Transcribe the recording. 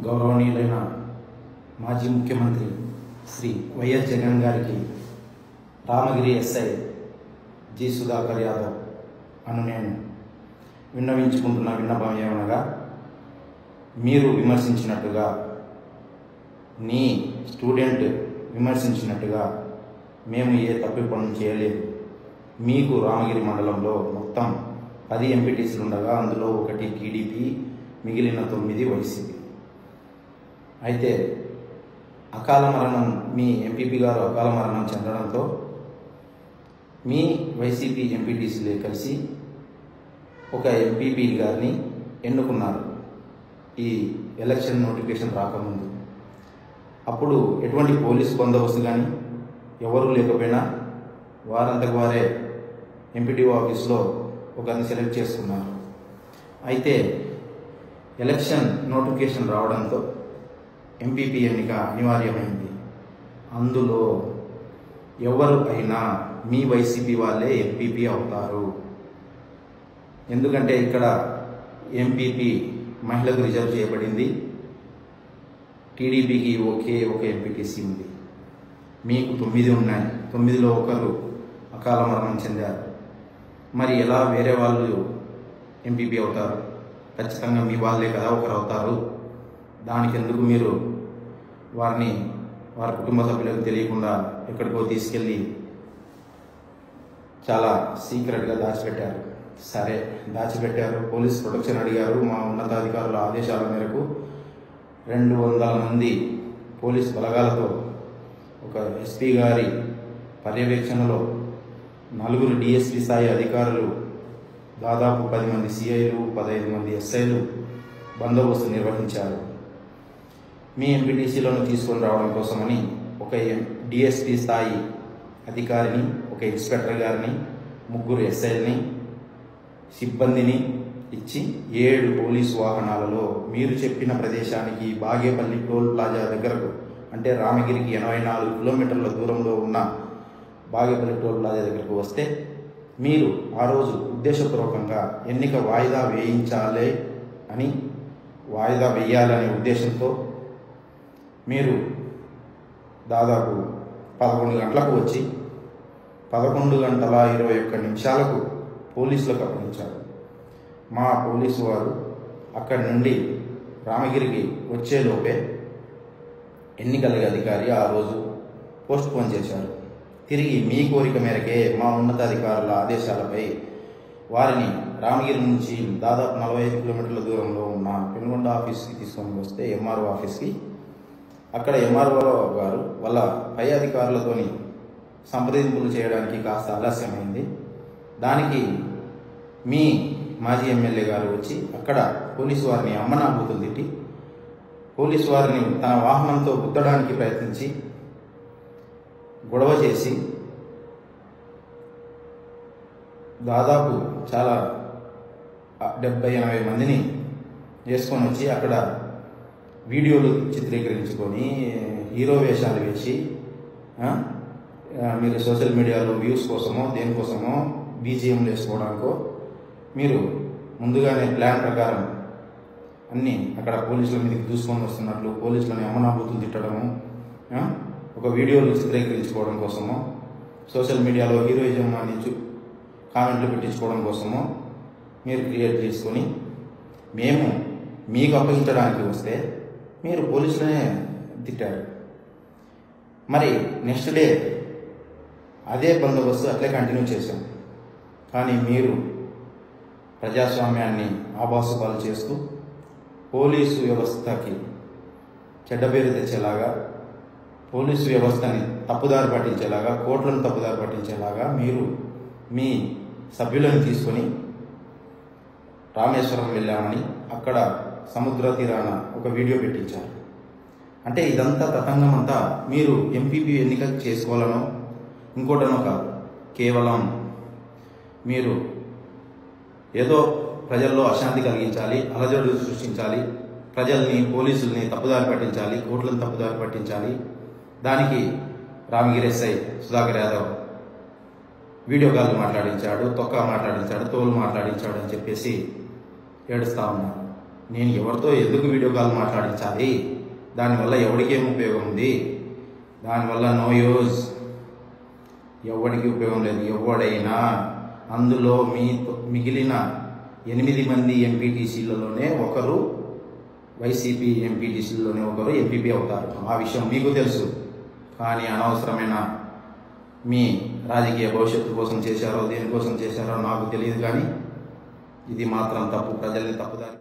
గౌరవనీయులైన మాజీ ముఖ్యమంత్రి శ్రీ వైఎస్ జగన్ గారికి రామగిరి ఎస్ఐ జి సుధాకర్ యాదవ్ అను నేను విన్నవించుకుంటున్న విన్నపం ఏమనగా, మీరు విమర్శించినట్టుగా, నీ స్టూడెంట్ విమర్శించినట్టుగా మేము ఏ తప్పు పనులు చేయలేదు. మీకు రామగిరి మండలంలో మొత్తం 10 ఎంపీటీసీలు ఉండగా అందులో 1 టీడీపీ, మిగిలిన 9 వైసీపీ. అయితే అకాల మరణం, మీ ఎంపీపీ గారు అకాల మరణం చెందడంతో మీ వైసీపీ ఎంపీటీసీలే కలిసి ఒక ఎంపీపీ గారిని ఎన్నుకున్నారు ఈ ఎలక్షన్ నోటిఫికేషన్ రాకముందు. అప్పుడు ఎటువంటి పోలీసు బందోబస్తు కానీ ఎవరూ లేకపోయినా వారంతకు వారే ఎంపీటీఓ ఆఫీస్లో ఒకరిని సెలెక్ట్ చేసుకున్నారు. అయితే ఎలక్షన్ నోటిఫికేషన్ రావడంతో ఎంపీపీ ఎన్నిక అనివార్యమైంది. అందులో ఎవరు అయినా మీ వైసీపీ వాళ్ళే ఎంపీపీ అవుతారు. ఎందుకంటే ఇక్కడ ఎంపీపీ మహిళకు రిజర్వ్ చేయబడింది, టీడీపీకి ఒకే ఒక ఎంపీటీసీ ఉంది. మీకు 9 ఉన్నాయి, 9లో ఒకరు అకాల మరణం చెందారు. మరి ఎలా వేరే వాళ్ళు ఎంపీపీ అవుతారు? ఖచ్చితంగా మీ వాళ్ళే కదా ఒకరు అవుతారు. దానికి ఎందుకు మీరు వారి కుటుంబ సభ్యులకు తెలియకుండా ఎక్కడికో తీసుకెళ్ళి చాలా సీక్రెట్గా దాచిపెట్టారు. సరే, దాచిపెట్టారు, పోలీస్ ప్రొటెక్షన్ అడిగారు. మా ఉన్నతాధికారుల ఆదేశాల మేరకు 200 మంది పోలీస్ బలగాలతో ఒక ఎస్పీ గారి పర్యవేక్షణలో 4 డిఎస్పీ స్థాయి అధికారులు, దాదాపు 10 మంది సిఐలు, 15 మంది ఎస్ఐలు బందోబస్తు నిర్వహించారు. మీ ఎంపీటీసీలను తీసుకొని రావడం కోసమని ఒక డిఎస్పీ స్థాయి అధికారిని, ఒక ఇన్స్పెక్టర్ గారిని, 3 ఎస్ఐల్ని, సిబ్బందిని ఇచ్చి 7 పోలీసు వాహనాలలో మీరు చెప్పిన ప్రదేశానికి, బాగేపల్లి టోల్ ప్లాజా దగ్గరకు, అంటే రామగిరికి 84 కిలోమీటర్ల దూరంలో ఉన్న బాగేపల్లి టోల్ ప్లాజా దగ్గరకు వస్తే మీరు ఆ రోజు ఉద్దేశపూర్వకంగా ఎన్నిక వాయిదా వేయాలనే ఉద్దేశంతో మీరు దాదాపు 11 గంటలకు వచ్చి 11 గంటల 21 నిమిషాలకు పోలీసులకు అప్పగించారు. మా పోలీసు వారు అక్కడి నుండి రామగిరికి వచ్చేలోపే ఎన్నికల అధికారి ఆ రోజు పోస్ట్ పోన్ చేశారు. తిరిగి మీ కోరిక మేరకే మా ఉన్నతాధికారుల ఆదేశాలపై వారిని రామగిరి నుంచి దాదాపు 45 కిలోమీటర్ల దూరంలో ఉన్న పెనుగొండ ఆఫీస్కి తీసుకొని వస్తే, ఎంఆర్ఓ ఆఫీస్కి, అక్కడ ఎంఆర్ఓ గారు వాళ్ళ పై అధికారులతోని సంప్రదింపులు చేయడానికి కాస్త ఆలస్యమైంది. దానికి మీ మాజీ ఎమ్మెల్యే గారు వచ్చి అక్కడ పోలీసు వారిని అమ్మనాబూతులు తిట్టి, పోలీసు వారిని తన వాహనంతో గుద్దడానికి ప్రయత్నించి గొడవ చేసి దాదాపు చాలా 70-80 మందిని వేసుకొని వచ్చి అక్కడ వీడియోలు చిత్రీకరించుకొని హీరో వేషాలు వేసి మీరు సోషల్ మీడియాలో వ్యూస్ కోసమో దేనికోసమో బీజిఎంలు వేసుకోవడానికో మీరు ముందుగానే ప్లాన్ ప్రకారం అన్నీ అక్కడ పోలీసుల మీదకి దూసుకొని వస్తున్నట్లు పోలీసులని అమ్మనాబూతులు తిట్టడము, ఒక వీడియోలు చిత్రీకరించుకోవడం కోసమో, సోషల్ మీడియాలో హీరోయిజం అని కామెంట్లు పెట్టించుకోవడం కోసమో మీరు క్రియేట్ చేసుకొని మేము మీకు అప్పగించడానికి వస్తే మీరు పోలీసులనే తిట్టారు. మరి నెక్స్ట్ డే అదే బందోబస్తు అట్లే కంటిన్యూ చేశాం. కానీ మీరు ప్రజాస్వామ్యాన్ని ఆభాసుపాలు చేస్తూ పోలీసు వ్యవస్థకి చెడ్డ పేరు తెచ్చేలాగా, పోలీసు వ్యవస్థని తప్పుదారి పట్టించేలాగా, కోర్టులను తప్పుదారి పట్టించేలాగా మీరు మీ సభ్యులను తీసుకొని రామేశ్వరం వెళ్ళామని అక్కడ సముద్ర తీరాన ఒక వీడియో పెట్టించారు. అంటే ఇదంతా తతంగం అంతా మీరు ఎంపీపీ ఎన్నిక చేసుకోవాలనో ఇంకోటనో కాదు, కేవలం మీరు ఏదో ప్రజల్లో అశాంతి కలిగించాలి, అలజడులు సృష్టించాలి, ప్రజల్ని, పోలీసుల్ని తప్పుదారి పట్టించాలి, కోర్టులను తప్పుదారి పట్టించాలి. దానికి Ramagiri SI Sudhakar Yadav video call మాట్లాడించాడు, తొక్క మాట్లాడించాడు, తోలు మాట్లాడించాడు అని చెప్పేసి ఏడుస్తూ ఉన్నారు. నేను ఎవరితో ఎందుకు వీడియో కాల్ మాట్లాడించాలి? దానివల్ల ఎవరికి ఏం ఉపయోగం ఉంది? దానివల్ల నో యూజ్, ఎవరికి ఉపయోగం లేదు. ఎవడైనా అందులో మిగిలిన 8 మంది ఎంపీటీసీలలోనే ఒకరు వైసీపీ ఎంపీటీసీలోనే ఒకరు ఎంపీపీ అవుతారు. ఆ విషయం మీకు తెలుసు. కానీ అనవసరమైన మీ రాజకీయ భవిష్యత్తు కోసం చేశారో దేనికోసం చేశారో నాకు తెలియదు. కానీ ఇది మాత్రం తప్పు, ప్రజల్ని తప్పుదారి